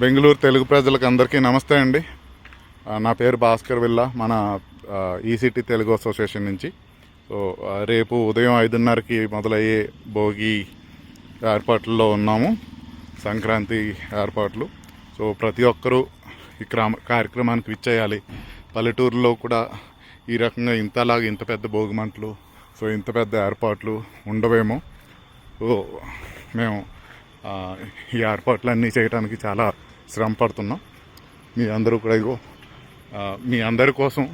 బెంగళూరు తెలుగు ప్రజలకు అందరికీ నమస్తే అండి. నా పేరు భాస్కర్ విల్లా, మన ఈసిటీ తెలుగు అసోసియేషన్ నుంచి. సో రేపు ఉదయం 5:30కి మొదలయ్యే భోగి ఏర్పాట్లలో ఉన్నాము, సంక్రాంతి ఏర్పాట్లు. సో ప్రతి ఒక్కరూ ఈ కార్యక్రమానికి విచ్చేయాలి. పల్లెటూరులో కూడా ఈ రకంగా ఇంత పెద్ద భోగి మంటలు, సో ఇంత పెద్ద ఏర్పాట్లు ఉండవేమో. సో మేము ఈ ఏర్పాట్లన్నీ చేయడానికి చాలా శ్రమ పడుతున్నాం. మీ అందరూ కూడా ఇదిగో మీ అందరి కోసం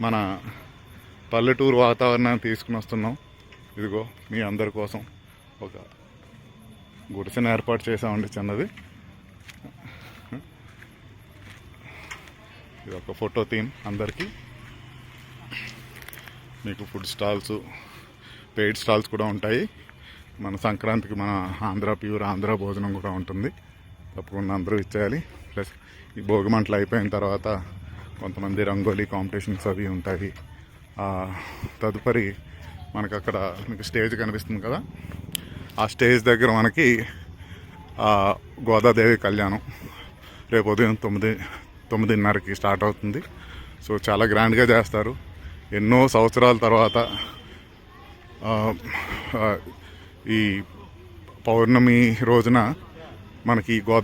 మన పల్లెటూరు వాతావరణాన్ని తీసుకుని వస్తున్నాం. ఇదిగో మీ అందరి కోసం ఒక గుడిసెను ఏర్పాటు చేసామండి, చిన్నది. ఇది ఒక ఫోటో థీమ్ అందరికీ. మీకు ఫుడ్ స్టాల్స్, పెయిడ్ స్టాల్స్ కూడా ఉంటాయి. మన సంక్రాంతికి మన ప్యూర్ ఆంధ్ర భోజనం కూడా ఉంటుంది. తప్పకుండా అందరూ ఇచ్చేయాలి. ప్లస్ ఈ భోగి మంటలు అయిపోయిన తర్వాత కొంతమంది రంగోలీ కాంపిటీషన్స్ అవి ఉంటాయి. తదుపరి మనకు అక్కడ మీకు స్టేజ్ కనిపిస్తుంది కదా, ఆ స్టేజ్ దగ్గర మనకి గోదాదేవి కళ్యాణం రేపు ఉదయం 9:30కి స్టార్ట్ అవుతుంది. సో చాలా గ్రాండ్గా చేస్తారు. ఎన్నో సంవత్సరాల తర్వాత ఈ పౌర్ణమి రోజున మనకి గోదావరి